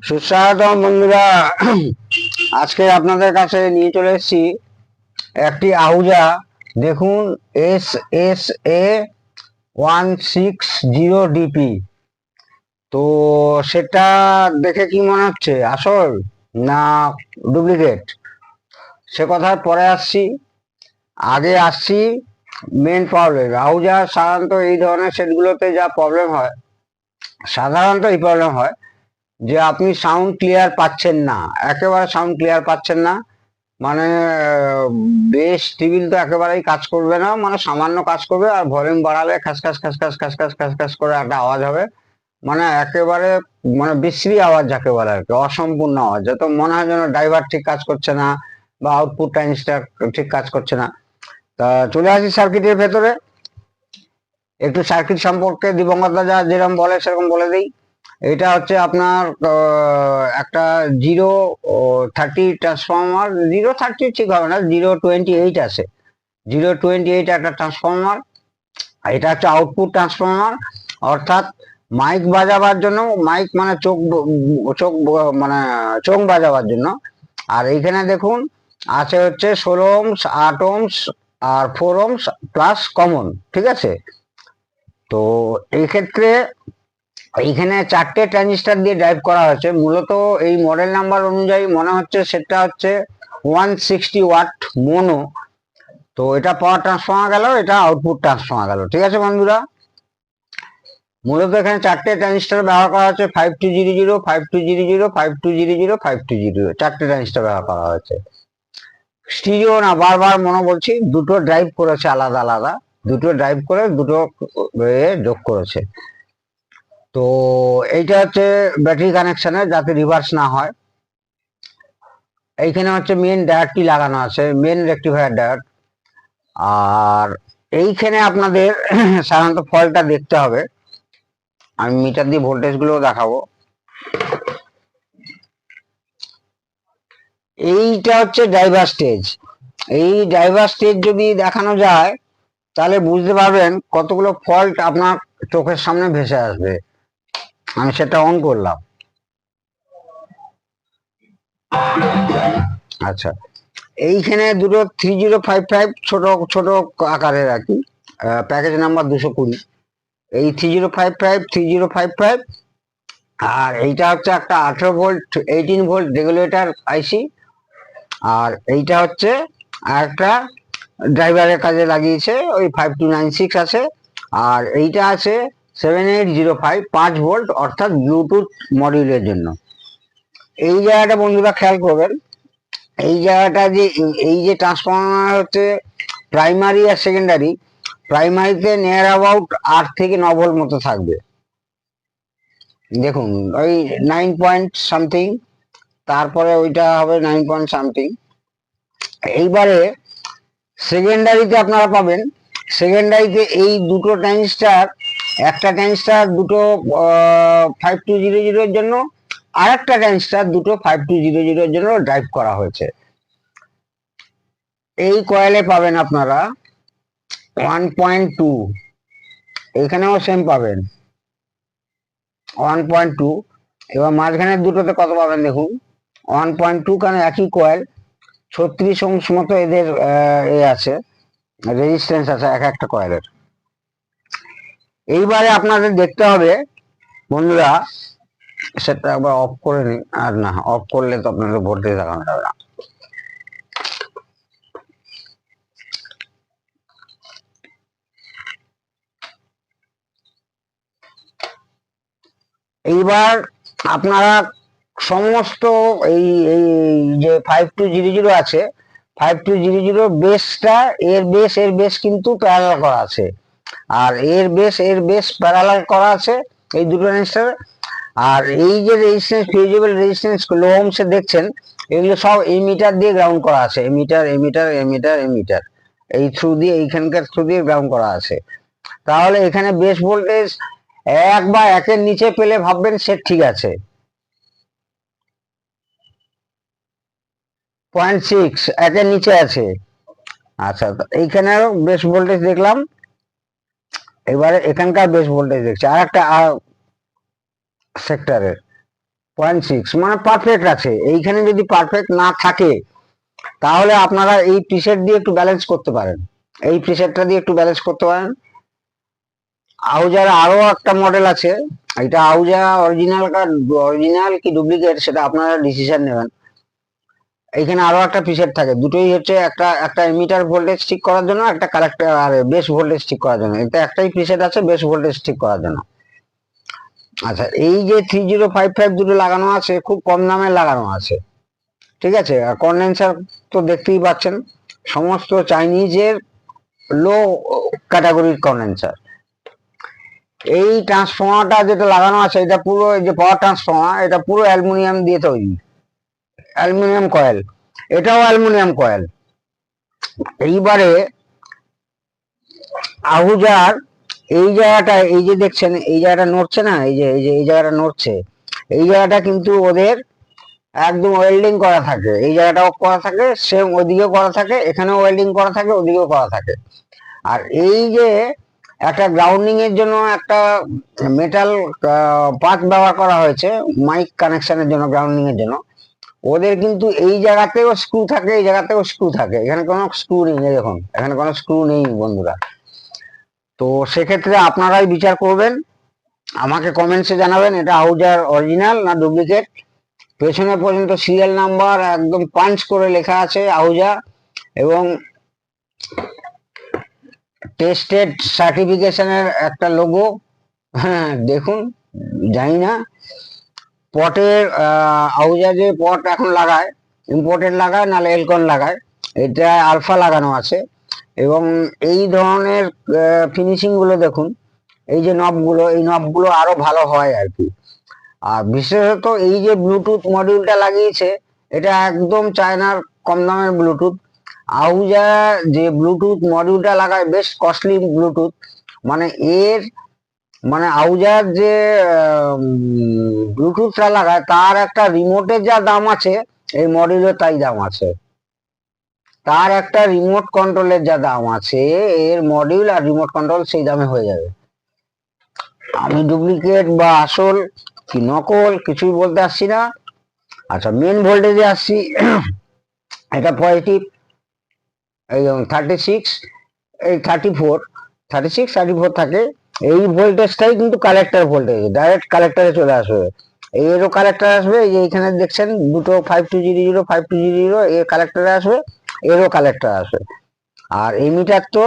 সুস্বাগতম বন্ধুরা। আজকে আপনাদের কাছে নিয়ে চলে এসেছি একটি আহুজা। দেখুন, SSA 160 DP। তো সেটা দেখে কি মনে হচ্ছে, আসল না ডুপ্লিকেট, সে কথায় পরে আসছি। আগে আসছি মেন প্রবলেম। আহুজা সাধারণত এই ধরনের সেটগুলোতে যা প্রবলেম হয়, সাধারণত এই প্রবলেম হয় যে আপনি সাউন্ড ক্লিয়ার পাচ্ছেন না, একেবারে সাউন্ড ক্লিয়ার পাচ্ছেন না। মানে বেস টেবিল তো একেবারেই কাজ করবে না, মানে সামান্য কাজ করবে, আর ভলিউম বাড়ালে খাস খাস খাস খাস খাস খাস খাস খাস করে একটা আওয়াজ হবে। মানে একেবারে মানে বিশ্রী আওয়াজ যাকে বলে আর কি, অসম্পূর্ণ আওয়াজ, যত মনে হয় যেন ড্রাইভার ঠিক কাজ করছে না বা আউটপুট ট্রানজিস্টর ঠিক কাজ করছে না। তা চলে আসি সার্কিটের ভেতরে। একটু সার্কিট সম্পর্কে দিবঙ্গত যা যেরকম বলে সেরকম বলে দিই। এটা হচ্ছে আপনার একটা 030 ট্রান্সফরমার। 030 ঠিক হবে না, 028 আছে। 028 একটা ট্রান্সফরমার। এটা হচ্ছে আউটপুট ট্রান্সফরমার, অর্থাৎ মাইক বাজাবার জন্য, মাইক মানে চোখ, চোখ মানে চোখ বাজাবার জন্য। আর এইখানে দেখুন আছে হচ্ছে 16 ohms, 8 ohms আর 4 ohms প্লাস কমন, ঠিক আছে। তো এই ক্ষেত্রে এইখানে 4টে ট্রানজিস্টার দিয়ে ড্রাইভ করা হয়েছে। মূলত এই মডেল নাম্বার অনুযায়ী মনে হচ্ছে সেটা হচ্ছে 160 ওয়াট মোনো। তো এটা পাওয়ার ট্রান্সফর্মার গেল, এটা আউটপুট ট্রান্সফর্মার গেল, ঠিক আছে বন্ধুরা। মূলত এখানে 4টে ট্রানজিস্টার ব্যবহার করা হচ্ছে, 5200, 5200, 5200, 5200, 4টে ট্রানজিস্টার ব্যবহার করা হয়েছে। স্টিরিও না, বারবার মনে বলছি, দুটো ড্রাইভ করেছে আলাদা আলাদা, দুটো ড্রাইভ করে দুটো যোগ করেছে। তো এইটা হচ্ছে ব্যাটারি কানেকশনের, যাতে রিভার্স না হয়। এইখানে হচ্ছে মেন ডায়োডটি লাগানো আছে, মেন রেকটিফায়ার ডায়োড। আর এইখানে আপনাদের সাধারণত ফল্টটা দেখতে হবে। আমি মিটার দিয়ে ভোল্টেজ গুলো দেখাবো। এইটা হচ্ছে ড্রাইভার স্টেজ। এই ড্রাইভার স্টেজ যদি দেখানো যায় তাহলে বুঝতে পারবেন কতগুলো ফল্ট আপনার চোখের সামনে ভেসে আসবে। আমি সেটা অন করলাম। আচ্ছা, এইখানে দুটো 3055 ছোট ছোট আকারের আর কি, প্যাকেজ নাম্বার 220। এই 3055 আর এইটা হচ্ছে একটা 18 ভোল্ট 18 ভোল্ট রেগুলেটর আইসি। আর এইটা হচ্ছে একটা ড্রাইভারের কাজে লাগিয়েছে, ওই 5296 আছে। আর এইটা আছে 7805 5 ভোল্ট, অর্থাৎ ব্লুটুথ মডিউলের জন্য। এই জায়গাটা বন্ধুরা খেয়াল করবেন। এই জায়গাটা যে, এই যে ট্রান্সফরমার হচ্ছে প্রাইমারি আর সেকেন্ডারি। প্রাইমারিতে নিয়ার অ্যাবাউট 8 থেকে 9 ভোল্ট মতো থাকবে, দেখুন ওই 9 পয়েন্ট সামথিং, তারপরে ওইটা হবে 9 পয়েন্ট সামথিং। এইবারে সেকেন্ডারিতে আপনারা পাবেন, সেকেন্ডারিতে এই দুটো ট্রানজিস্টার, একটা ট্রানজিস্টার দুটো 5200 জন্য, আর একটা ট্রানজিস্টার দুটো 5200 জন্য ড্রাইভ করা হয়েছে। এই কয়েলে পাবেন আপনারা 1.2, এখানেও সেম পাবেন 1.2। এবার মাঝখানের দুটোতে কত পাবেন দেখুন, 1.2, কারণ একই কয়েল, 36 ohms মতো এদের এ আছে, রেজিস্ট্যান্স আছে এক একটা কয়েলের। এইবারে আপনাদের দেখতে হবে বন্ধুরা, সেটা আবার অফ করে নিই, আর না অফ করলে তো আপনাদের ভোল্টেজ দেখানো যাবে না। এইবার আপনারা সমস্ত এই এই যে 5200 আছে, 5200 বেসটা, এর বেস কিন্তু প্যারালাল করা আছে, আর এর বেস প্যারালাল করা আছে এই দুটো রেজিস্টার। আর এই যে রেজিস্ট্যান্স, ফিউজেবল রেজিস্ট্যান্স লো ohms দেখছেন, এগুলো সব এমিটার দিয়ে গ্রাউন্ড করা আছে, এমিটার এমিটার এমিটার এমিটার, এই থ্রু দিয়ে, এইখানকার থ্রু দিয়ে গ্রাউন্ড করা আছে। তাহলে এখানে বেস ভোল্টেজ 1 বা 1-এর নিচে পেলে ভাববেন সেট ঠিক আছে। 0.6 1-এর নিচে আছে। আচ্ছা, এইখানেও বেস ভোল্টেজ দেখলাম। এবারে এখানকার বেস ভোল্টেজ দেখছি আর একটা সেক্টরের, 0.6 মানে পারফেক্ট আছে। এইখানে যদি পারফেক্ট না থাকে তাহলে আপনারা এই প্রিসেট দিয়ে একটু ব্যালেন্স করতে পারেন, এই প্রিসেটটা দিয়ে একটু ব্যালেন্স করতে পারেন। আহুজার আরো একটা মডেল আছে, এটা আহুজা অরিজিনাল কি ডুপ্লিকেট সেটা আপনারা ডিসিশন নেবেন। এখানে আরো একটা প্রিসেট থাকে, দুটোই হচ্ছে একটা এমিটার ভোল্টেজ ঠিক করার জন্য, একটা কালেক্টর আর বেস ভোল্টেজ ঠিক করার জন্য। এটা একটাই প্রিসেট আছে বেস ভোল্টেজ ঠিক করার জন্য। আচ্ছা, এই যে 3055 দুটো লাগানো আছে, খুব কম দামে লাগানো আছে, ঠিক আছে। আর কন্ডেন্সার তো দেখতেই পাচ্ছেন, সমস্ত চাইনিজের লো ক্যাটাগরির কন্ডেন্সার। এই ট্রান্সফর্মারটা যেটা লাগানো আছে, এটা পুরো, এই যে পাওয়ার ট্রান্সফর্মার, এটা পুরো অ্যালুমিনিয়াম দিয়ে তৈরি, অ্যালুমিনিয়াম কয়েল, এটাও অ্যালুমিনিয়াম কয়েল। এইবারে আহুজার এই জায়গাটা, এই যে দেখছেন এই জায়গাটা নড়ছে না, এই জায়গাটা নড়ছে, এই জায়গাটা কিন্তু ওদের একদম ওয়েল্ডিং করা থাকে, এই জায়গাটাও করা থাকে, সেম ওইদিকেও করা থাকে, এখানেও ওয়েল্ডিং করা থাকে, ওদিকেও করা থাকে। আর এই যে একটা গ্রাউন্ডিং এর জন্য একটা মেটাল পাত ব্যবহার করা হয়েছে মাইক কানেকশনের জন্য, গ্রাউন্ডিং এর জন্য, ওদের কিন্তু এই জায়গাতেও স্ক্রু থাকে, এই জায়গাতেও স্ক্রু থাকে, এখানে কোনো স্ক্রু নেই, দেখুন এখানে কোনো স্ক্রু নেই বন্ধুরা। তো সেক্ষেত্রে আপনারাই বিচার করবেন, আমাকে কমেন্টসে জানাবেন এটা আহুজার অরিজিনাল না ডুপ্লিকেট। পেছনে পর্যন্ত সিরিয়াল নাম্বার একদম পাঞ্চ করে লেখা আছে আহুজা, এবং টেস্টেড সার্টিফিকেশনের একটা লোগো, হ্যাঁ দেখুন। জানি না পটের আহুজা যে পট এখন লাগায়, ইম্পোর্টেড লাগায় নাহলে এলকন লাগায়, এটা আলফা লাগানো আছে। এবং এই ধরনের ফিনিশিং গুলো দেখুন, এই যে নবগুলো, এই নবগুলো আরো ভালো হয় আর কি। আর বিশেষত এই যে ব্লুটুথ মডিউলটা লাগিয়েছে, এটা একদম চায়নার কম দামের ব্লুটুথ। আহুজা যে ব্লুটুথ মডিউলটা লাগায় বেশ কস্টলি ব্লুটুথ, মানে এর মানে আহুজার যে ব্লুটুথটা লাগায় তার একটা রিমোটের যা দাম আছে, এই মডিউলের তাই দাম আছে। তার একটা রিমোট কন্ট্রোলের যা দাম আছে, এর মডিউল আর রিমোট কন্ট্রোল সেই দামে হয়ে যাবে। আমি ডুপ্লিকেট বা আসল কি নকল কিছুই বলতে আসছি না। আচ্ছা, মেন ভোল্টেজে আসছি। এটা পজিটিভ, এই 36, এই 34 থাকে। এই ভোল্টেজটাই কিন্তু কালেক্টর ভোল্টেজ, ডাইরেক্ট কালেক্টরে চলে আসবে। এরও কালেক্টর আসবে, এই যে এখানে দেখছেন দুটো 5200 এর কালেক্টরে আসবে, এরও কালেক্টর আসবে। আর এমিটার তো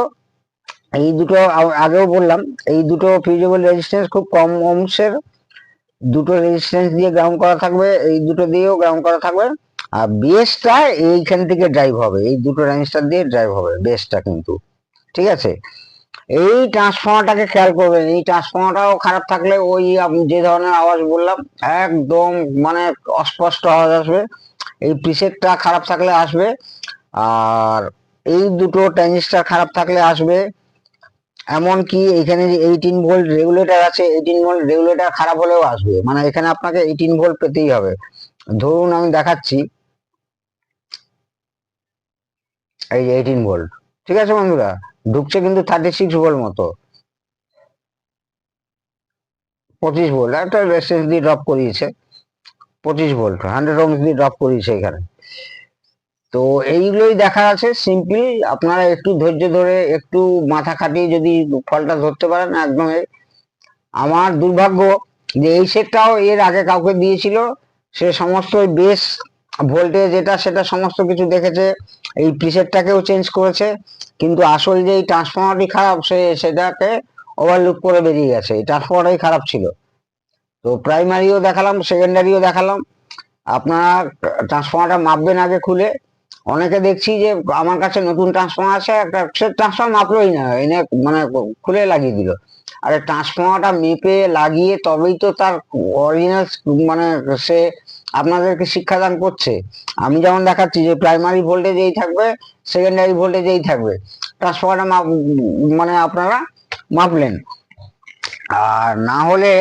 এই দুটো আগেও বললাম, এই দুটো ফিউজেবল রেজিস্ট্যান্স খুব কম অংশের, দুটো রেজিস্ট্যান্স দিয়ে গ্রাউন্ড করা থাকবে, এই দুটো দিয়েও গ্রাউন্ড করা থাকবে। আর বেসটা এইখান থেকে ড্রাইভ হবে, এই দুটো রেজিস্টার দিয়ে ড্রাইভ হবে বেসটা কিন্তু, ঠিক আছে। এই ট্রান্সফর্মারটাকে খেয়াল করবেন, এই ট্রান্সফর্মারটাও খারাপ থাকলে ওই যে ধরনের আওয়াজ বললাম, একদম মানে অস্পষ্ট আওয়াজ আসবে, এই প্রিসেটটা খারাপ থাকলে আসবে। আর এই দুটো ট্রানজিস্টার খারাপ থাকলে আসবে। এমনকি এখানে যে 18 ভোল্ট রেগুলেটর আছে, 18 ভোল্ট রেগুলেটর খারাপ হলেও আসবে, মানে এখানে আপনাকে 18 ভোল্ট পেতেই হবে। ধরুন আমি দেখাচ্ছি, এই যে 18 ভোল্ট, ঠিক আছে বন্ধুরা, ঢুকছে কিন্তু 36 ভোল্ট মতো, 25 ভোল্ট একটা রেজিস্ট্যান্স দিয়ে ড্রপ করিয়েছে, 25 ভোল্ট 100 ওহমস দিয়ে ড্রপ করিয়েছে এখানে। তো এইগুলোই দেখা আছে সিম্পলি, আপনারা একটু ধৈর্য ধরে একটু মাথা খাটিয়ে যদি ফলটা ধরতে পারেন একদম। আমার দুর্ভাগ্য যে এই সেটটাও এর আগে কাউকে দিয়েছিল, সে সমস্ত বেস ভোল্টেজ যেটা সেটা সমস্ত কিছু দেখেছে, এই প্রিসেটটাকেও চেঞ্জ করেছে, কিন্তু আসল যে এই ট্রান্সফর্মারটি খারাপ সে সেটাকে ওভারলুক করে বেরিয়ে গেছে, এই ট্রান্সফর্মারটাই খারাপ ছিল। তো প্রাইমারিও দেখালাম, সেকেন্ডারিও দেখালাম। আপনারা ট্রান্সফর্মারটা মাপবেন আগে খুলে। অনেকে দেখছি যে আমার কাছে নতুন ট্রান্সফর্মার আছে, একটা সে ট্রান্সফর্মার মাপলোই না, এনে মানে খুলে লাগিয়ে দিল। আরে ট্রান্সফর্মারটা মেপে লাগিয়ে তবেই তো তার অরিজিনাল মানে সে আপনাদেরকে শিক্ষাদান করছে। আমি যেমন দেখাচ্ছি যে প্রাইমারি ভোল্টেজ এই থাকবে, সেকেন্ডারি ভোল্টেজ এই থাকবে, ট্রান্সফর্মারটা মানে আপনারা মাপলেন। আর না হলে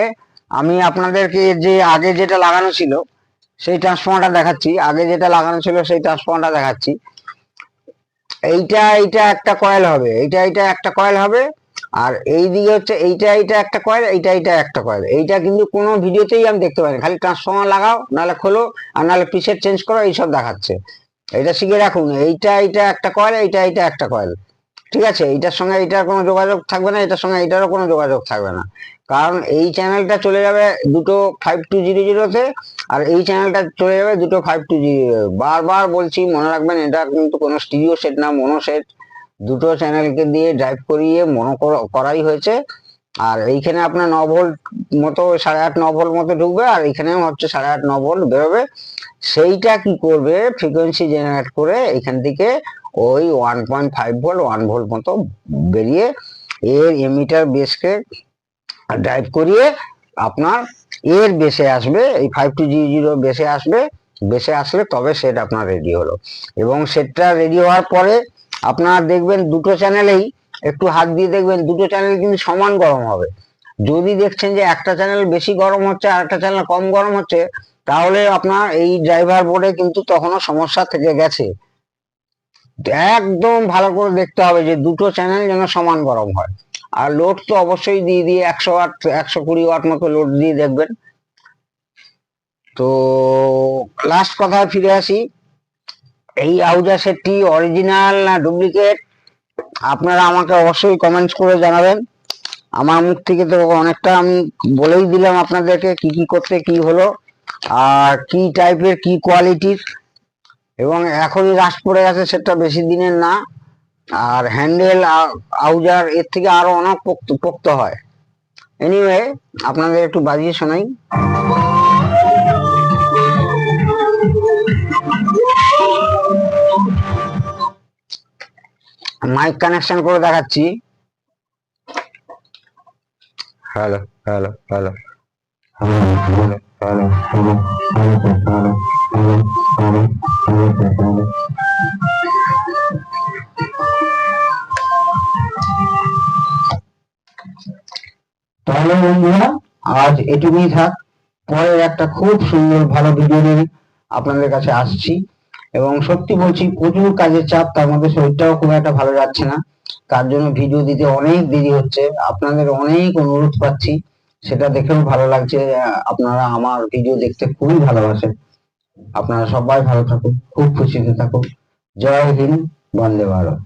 আমি আপনাদেরকে যে আগে যেটা লাগানো ছিল সেই ট্রান্সফর্মারটা দেখাচ্ছি, আগে যেটা লাগানো ছিল সেই ট্রান্সফর্মারটা দেখাচ্ছি। এইটা একটা কয়েল হবে, এইটা একটা কয়েল হবে, আর এই দিকে হচ্ছে এইটা একটা কয়েল, এইটা একটা কয়েল। এইটা কিন্তু কোনো ভিডিওতেই আমি দেখতে পাইনি, খালি ট্রান্সফর্মার লাগাও, নাহলে খোলো, আর নাহলে প্রিসেট চেঞ্জ করো, এইসব দেখাচ্ছে। এটা শিখে রাখুন, এইটা একটা কয়েল, এইটা একটা কয়েল। ঠিক আছে, এইটার সঙ্গে এইটার কোনো যোগাযোগ থাকবে না, এটার সঙ্গে এইটারও কোনো যোগাযোগ থাকবে না, কারণ এই চ্যানেলটা চলে যাবে দুটো 5200-তে, আর এই চ্যানেলটা চলে যাবে দুটো 5200। বারবার বলছি, মনে রাখবেন, এটা কিন্তু কোনো স্টিরিও সেট না, মনো সেট। দুটো চ্যানেলকে দিয়ে ড্রাইভ করিয়ে মনো করাই হয়েছে। আর এইখানে আপনার 9 ভোল্ট মতো, 8.5 9 ভোল্ট মতো ঢুকবে, আর এইখানেও হচ্ছে 8.5 9 ভোল্ট বেরোবে। সেইটা কি করবে, ফ্রিকোয়েন্সি জেনারেট করে এখান থেকে ওই 1.5 ভোল্ট 1 ভোল্ট মতো বেরিয়ে এর এমিটার বেসকে ড্রাইভ করিয়ে আপনার এর বেসে আসবে, এই 5200 বেসে আসবে। বেসে আসলে তবে সেট আপনার রেডি হলো। এবং সেটটা রেডি হওয়ার পরে আপনার দেখবেন দুটো চ্যানেলেই, একটু হাত দিয়ে দেখবেন, দুটো চ্যানেল কিন্তু সমান গরম হবে। যদি দেখছেন যে একটা চ্যানেল বেশি গরম হচ্ছে আর একটা চ্যানেল কম গরম হচ্ছে, তাহলে আপনার এই ড্রাইভার বোর্ডে কিন্তু তখনও সমস্যা থেকে গেছে। একদম ভালো করে দেখতে হবে যে দুটো চ্যানেল যেন সমান গরম হয়। আর লোড তো অবশ্যই দিয়ে দিয়ে 100 ওয়াট 120 ওয়াট মতো লোড দিয়ে দেখবেন। তো লাস্ট কথায় ফিরে আসি, এই আহুজা সেটটি অরিজিনাল না ডুপ্লিকেট, আপনারা আমাকে অবশ্যই কমেন্টস করে জানাবেন। আমার মুখ থেকে তো অনেকটা আমি বলেই দিলাম আপনাদেরকে, কি কি করতে কি হলো, আর কি টাইপের কি কোয়ালিটির। এবং এখনই রাস্ট পড়ে গেছে, সেটা বেশি দিনের না। আর হ্যান্ডেল আউজার এর থেকে আরো অনেক পোক্ত হয়। এনিওয়ে, আপনাদের একটু বাজিয়ে শোনাই। মাইক কানেকশন করে দেখাচ্ছি। Hello hello hello hello hello hello hello. তাহলে বন্ধুরা, আজ এটুকুই থাক। পরে একটা খুব সুন্দর ভালো ভিডিও নিয়ে আপনাদের কাছে আসছি। এবং সত্যি বলছি, প্রচুর কাজের চাপ, তার মধ্যে শরীরটাও খুব একটা ভালো যাচ্ছে না, তার জন্য ভিডিও দিতে অনেক দেরি হচ্ছে। আপনাদের অনেক অনুরোধ পাচ্ছি, সেটা দেখেও ভালো লাগছে, আপনারা আমার ভিডিও দেখতে খুবই ভালোবাসেন। আপনারা সবাই ভালো থাকুন, খুব খুশিতে থাকুন। জয় হিন্দ, বন্দে ভারত।